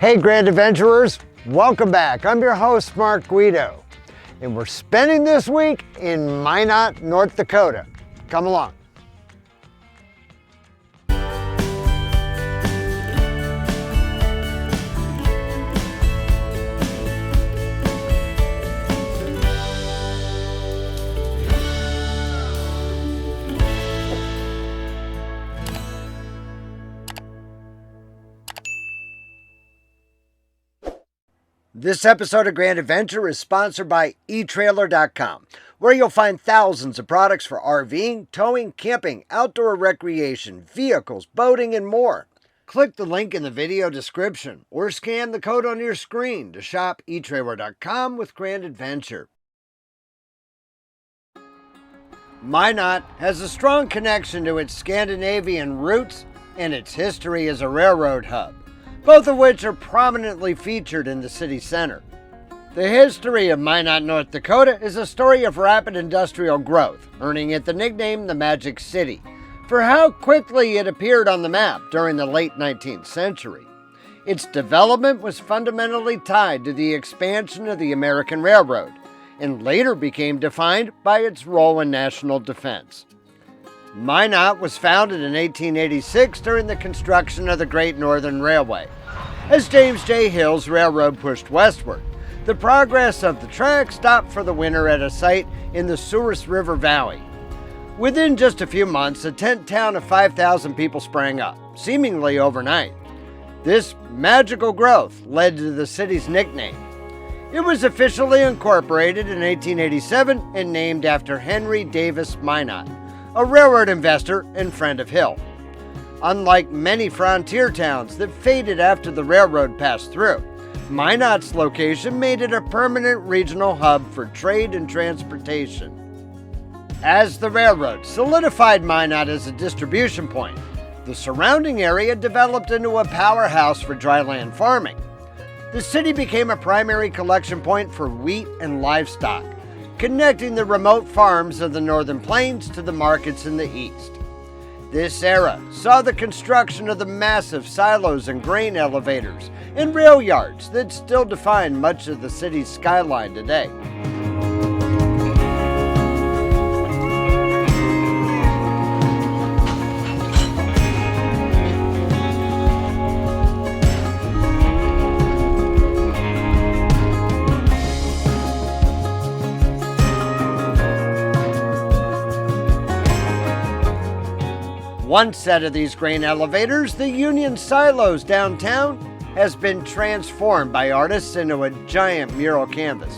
Hey Grand Adventurers, welcome back. I'm your host, Mark Guido, and we're spending this week in Minot, North Dakota. Come along. This episode of Grand Adventure is sponsored by Etrailer.com, where you'll find thousands of products for RVing, towing, camping, outdoor recreation, vehicles, boating, and more. Click the link in the video description or scan the code on your screen to shop Etrailer.com with Grand Adventure. Minot has a strong connection to its Scandinavian roots and its history as a railroad hub, both of which are prominently featured in the city center. The history of Minot, North Dakota is a story of rapid industrial growth, earning it the nickname the Magic City, for how quickly it appeared on the map during the late 19th century. Its development was fundamentally tied to the expansion of the American Railroad, and later became defined by its role in national defense. Minot was founded in 1886 during the construction of the Great Northern Railway. As James J. Hill's railroad pushed westward, the progress of the track stopped for the winter at a site in the Souris River Valley. Within just a few months, a tent town of 5,000 people sprang up, seemingly overnight. This magical growth led to the city's nickname. It was officially incorporated in 1887 and named after Henry Davis Minot, a railroad investor and friend of Hill. Unlike many frontier towns that faded after the railroad passed through, Minot's location made it a permanent regional hub for trade and transportation. As the railroad solidified Minot as a distribution point, the surrounding area developed into a powerhouse for dryland farming. The city became a primary collection point for wheat and livestock, connecting the remote farms of the northern plains to the markets in the east. This era saw the construction of the massive silos and grain elevators and rail yards that still define much of the city's skyline today. One set of these grain elevators, the Union Silos downtown, has been transformed by artists into a giant mural canvas.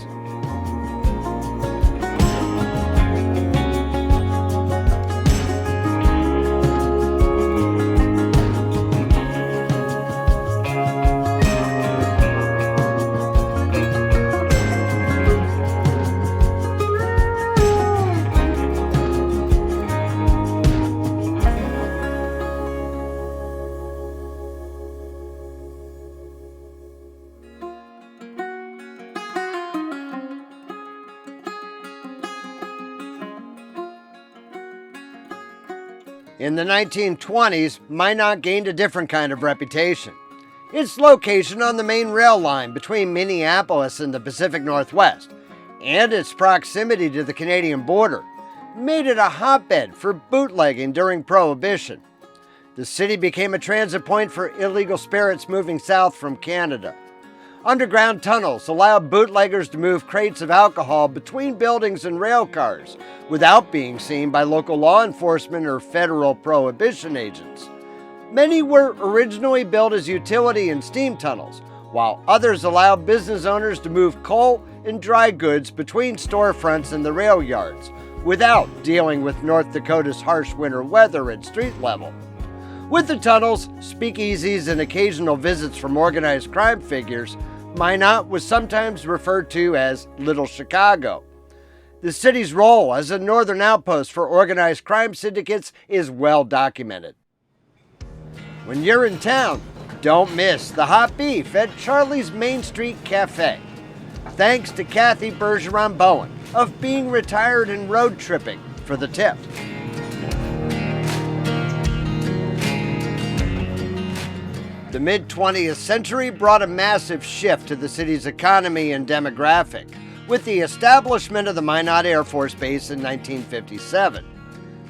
In the 1920s, Minot gained a different kind of reputation. Its location on the main rail line between Minneapolis and the Pacific Northwest, and its proximity to the Canadian border, made it a hotbed for bootlegging during Prohibition. The city became a transit point for illegal spirits moving south from Canada. Underground tunnels allowed bootleggers to move crates of alcohol between buildings and rail cars without being seen by local law enforcement or federal prohibition agents. Many were originally built as utility and steam tunnels, while others allowed business owners to move coal and dry goods between storefronts and the rail yards without dealing with North Dakota's harsh winter weather at street level. With the tunnels, speakeasies, and occasional visits from organized crime figures, Minot was sometimes referred to as Little Chicago. The city's role as a northern outpost for organized crime syndicates is well documented. When you're in town, don't miss the hot beef at Charlie's Main Street Cafe. Thanks to Kathy Bergeron Bowen of Being Retired and Road Tripping for the tip. The mid-20th century brought a massive shift to the city's economy and demographic, with the establishment of the Minot Air Force Base in 1957.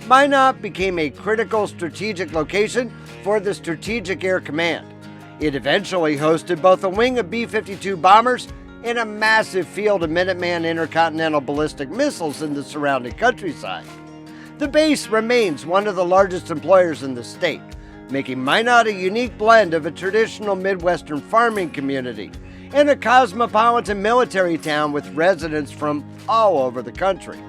Minot became a critical strategic location for the Strategic Air Command. It eventually hosted both a wing of B-52 bombers and a massive field of Minuteman intercontinental ballistic missiles in the surrounding countryside. The base remains one of the largest employers in the state, making Minot a unique blend of a traditional Midwestern farming community and a cosmopolitan military town with residents from all over the country.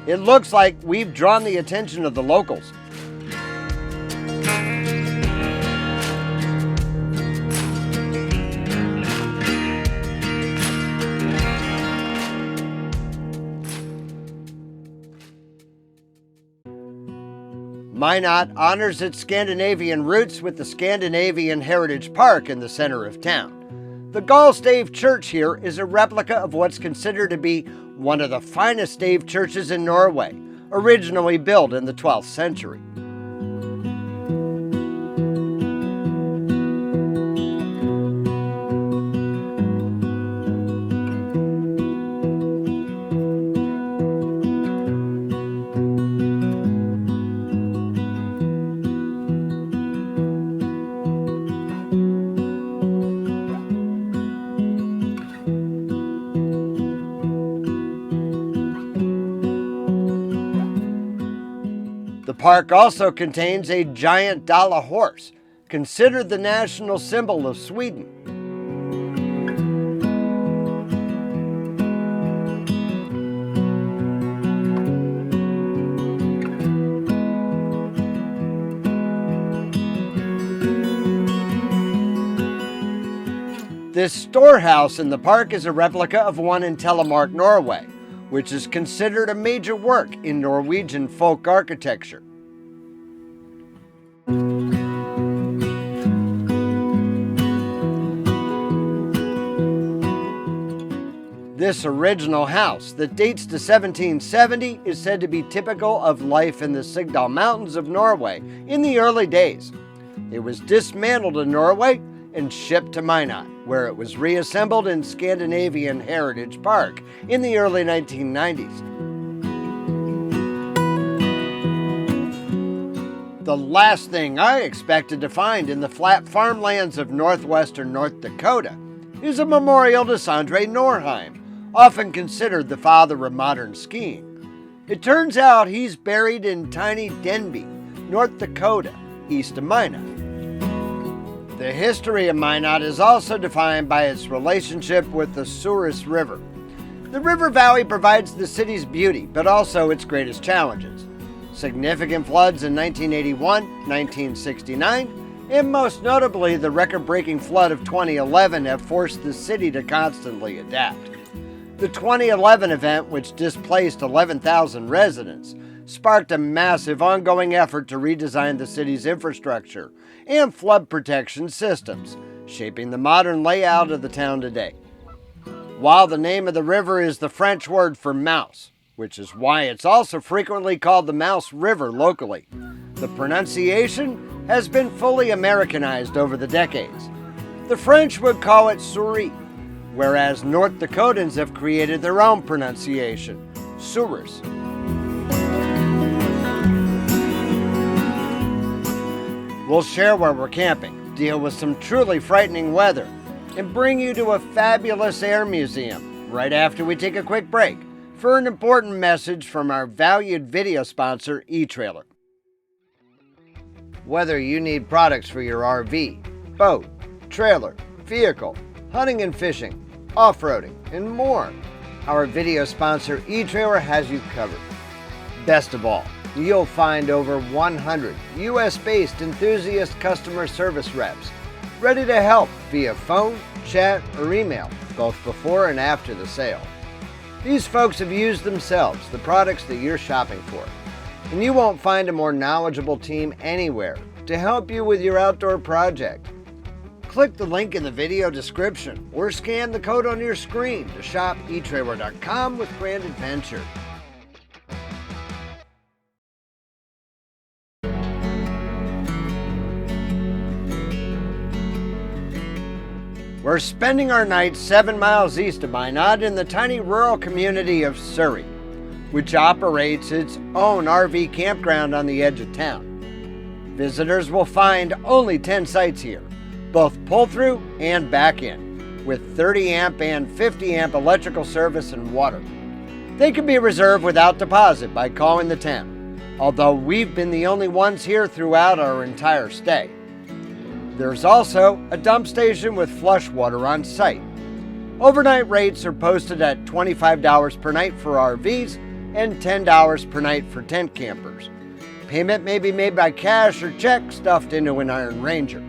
It looks like we've drawn the attention of the locals. Minot honors its Scandinavian roots with the Scandinavian Heritage Park in the center of town. The Gallstave Church here is a replica of what's considered to be one of the finest stave churches in Norway, originally built in the 12th century. The park also contains a giant Dala horse, considered the national symbol of Sweden. This storehouse in the park is a replica of one in Telemark, Norway, which is considered a major work in Norwegian folk architecture. This original house that dates to 1770 is said to be typical of life in the Sigdal Mountains of Norway in the early days. It was dismantled in Norway and shipped to Minot, where it was reassembled in Scandinavian Heritage Park in the early 1990s. The last thing I expected to find in the flat farmlands of northwestern North Dakota is a memorial to Sondre Norheim, often considered the father of modern skiing. It turns out he's buried in tiny Denby, North Dakota, east of Minot. The history of Minot is also defined by its relationship with the Souris River. The river valley provides the city's beauty, but also its greatest challenges. Significant floods in 1981, 1969, and most notably the record-breaking flood of 2011 have forced the city to constantly adapt. The 2011 event, which displaced 11,000 residents, sparked a massive ongoing effort to redesign the city's infrastructure and flood protection systems, shaping the modern layout of the town today. While the name of the river is the French word for mouse, which is why it's also frequently called the Mouse River locally, the pronunciation has been fully Americanized over the decades. The French would call it Souris, whereas North Dakotans have created their own pronunciation, Souris. We'll share where we're camping, deal with some truly frightening weather, and bring you to a fabulous air museum right after we take a quick break for an important message from our valued video sponsor, Etrailer. Whether you need products for your RV, boat, trailer, vehicle, hunting and fishing, off-roading, and more, our video sponsor, Etrailer, has you covered. Best of all, you'll find over 100 US-based enthusiast customer service reps ready to help via phone, chat, or email, both before and after the sale. These folks have used themselves the products that you're shopping for, and you won't find a more knowledgeable team anywhere to help you with your outdoor project. Click the link in the video description or scan the code on your screen to shop Etrailer.com with Grand Adventure. We're spending our night 7 miles east of Minot in the tiny rural community of Surrey, which operates its own RV campground on the edge of town. Visitors will find only 10 sites here, both pull-through and back-in, with 30 amp and 50 amp electrical service and water. They can be reserved without deposit by calling the town, although we've been the only ones here throughout our entire stay. There's also a dump station with flush water on site. Overnight rates are posted at $25 per night for RVs and $10 per night for tent campers. Payment may be made by cash or check stuffed into an Iron Ranger.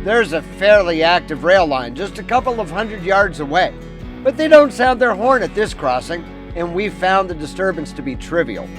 There's a fairly active rail line just a couple of 100 yards away, but they don't sound their horn at this crossing, and we found the disturbance to be trivial.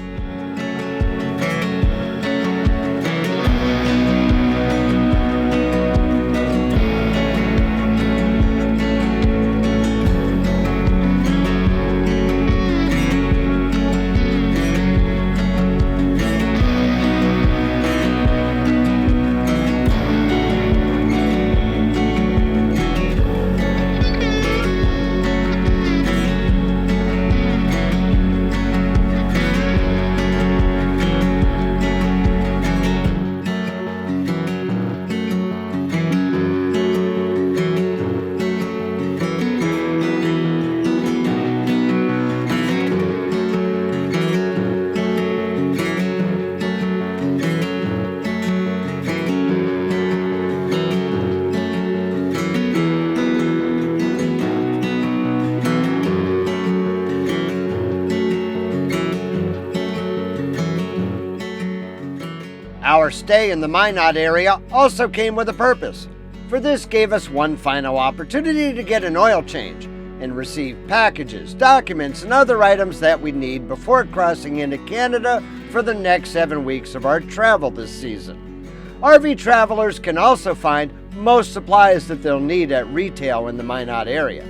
Our stay in the Minot area also came with a purpose, for this gave us one final opportunity to get an oil change and receive packages, documents, and other items that we need before crossing into Canada for the next 7 weeks of our travel this season. RV travelers can also find most supplies that they'll need at retail in the Minot area.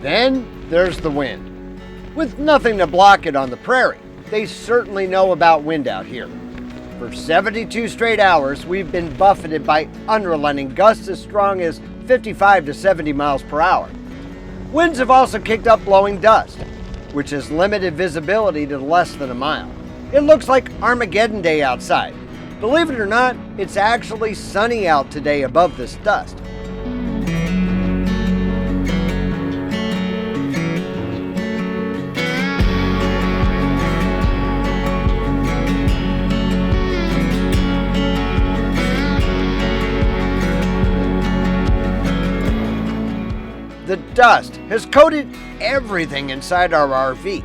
Then there's the wind. With nothing to block it on the prairie, they certainly know about wind out here. For 72 straight hours, we've been buffeted by unrelenting gusts as strong as 55 to 70 miles per hour. Winds have also kicked up blowing dust, which has limited visibility to less than a mile. It looks like Armageddon Day outside. Believe it or not, it's actually sunny out today above this dust. The dust has coated everything inside our RV.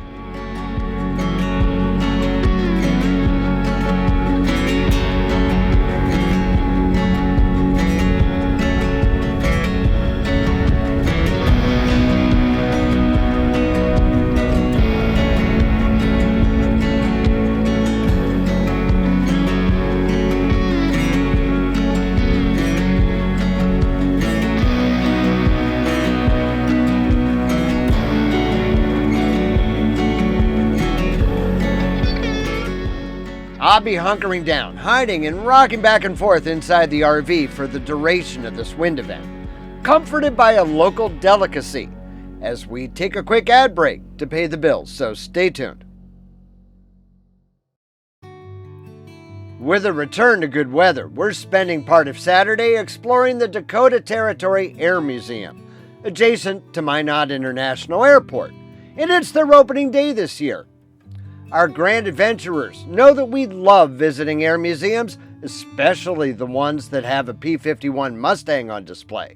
I'll be hunkering down, hiding, and rocking back and forth inside the RV for the duration of this wind event, comforted by a local delicacy, as we take a quick ad break to pay the bills, so stay tuned. With a return to good weather, we're spending part of Saturday exploring the Dakota Territory Air Museum, adjacent to Minot International Airport, and it's their opening day this year. Our grand adventurers know that we love visiting air museums, especially the ones that have a P-51 Mustang on display.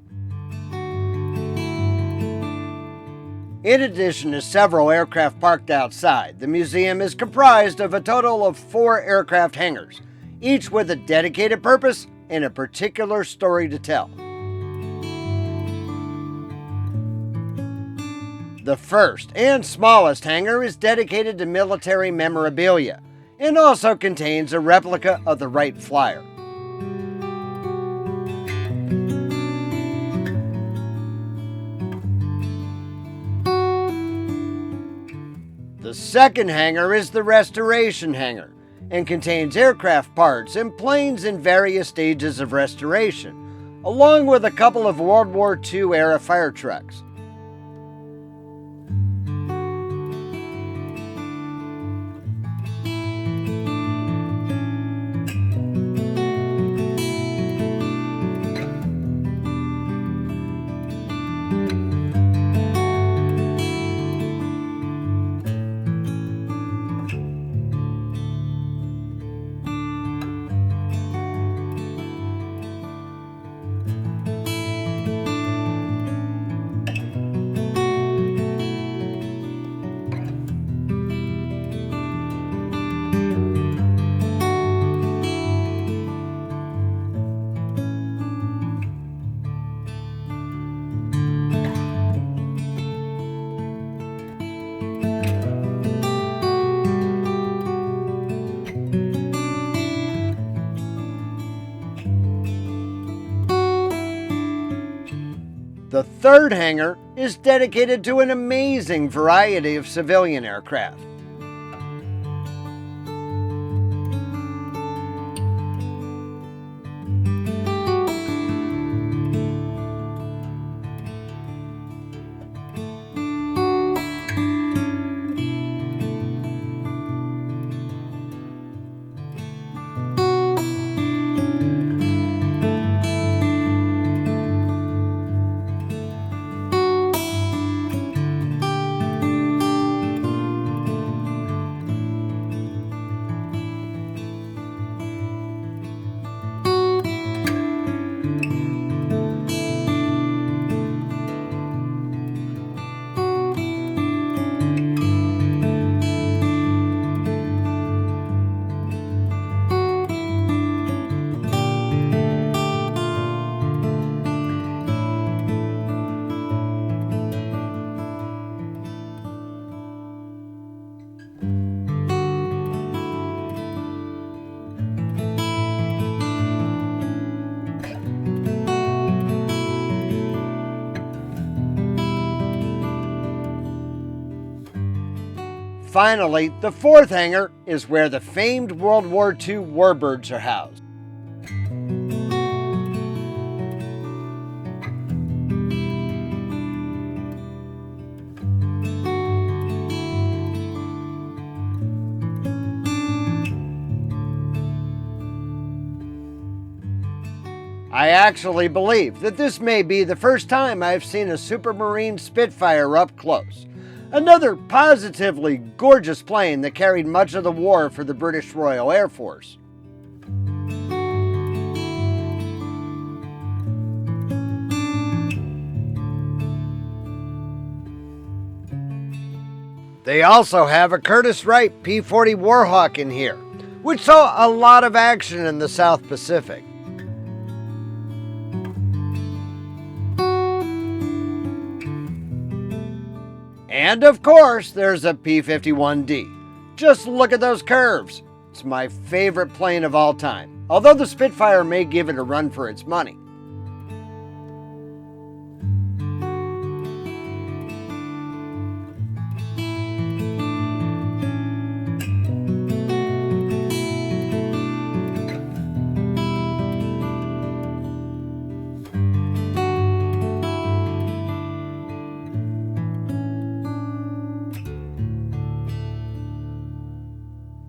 In addition to several aircraft parked outside, the museum is comprised of a total of 4 aircraft hangars, each with a dedicated purpose and a particular story to tell. The first and smallest hangar is dedicated to military memorabilia and also contains a replica of the Wright Flyer. The second hangar is the restoration hangar and contains aircraft parts and planes in various stages of restoration, along with a couple of World War II era fire trucks. The third hangar is dedicated to an amazing variety of civilian aircraft. Finally, the fourth hangar is where the famed World War II warbirds are housed. I actually believe that this may be the first time I've seen a Supermarine Spitfire up close. Another positively gorgeous plane that carried much of the war for the British Royal Air Force. They also have a Curtiss Wright P-40 Warhawk in here, which saw a lot of action in the South Pacific. And of course, there's a P-51D. Just look at those curves. It's my favorite plane of all time, although the Spitfire may give it a run for its money.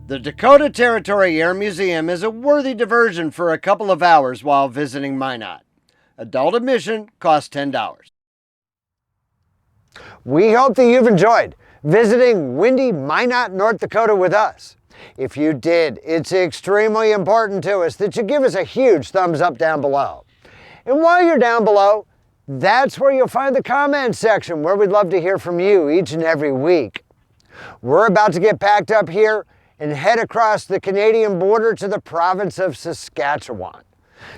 The Dakota Territory Air Museum is a worthy diversion for a couple of hours while visiting Minot. Adult admission costs $10. We hope that you've enjoyed visiting windy Minot, North Dakota with us. If you did, it's extremely important to us that you give us a huge thumbs up down below. And while you're down below, that's where you'll find the comments section where we'd love to hear from you each and every week. We're about to get packed up here and head across the Canadian border to the province of Saskatchewan.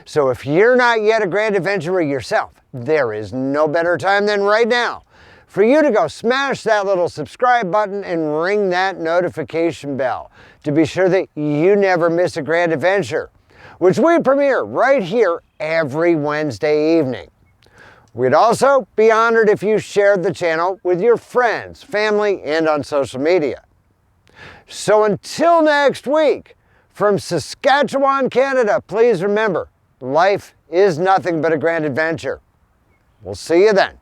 So if you're not yet a grand adventurer yourself, there is no better time than right now for you to go smash that little subscribe button and ring that notification bell to be sure that you never miss a grand adventure, which we premiere right here every Wednesday evening. We'd also be honored if you shared the channel with your friends, family, and on social media. So until next week, from Saskatchewan, Canada, please remember, life is nothing but a grand adventure. We'll see you then.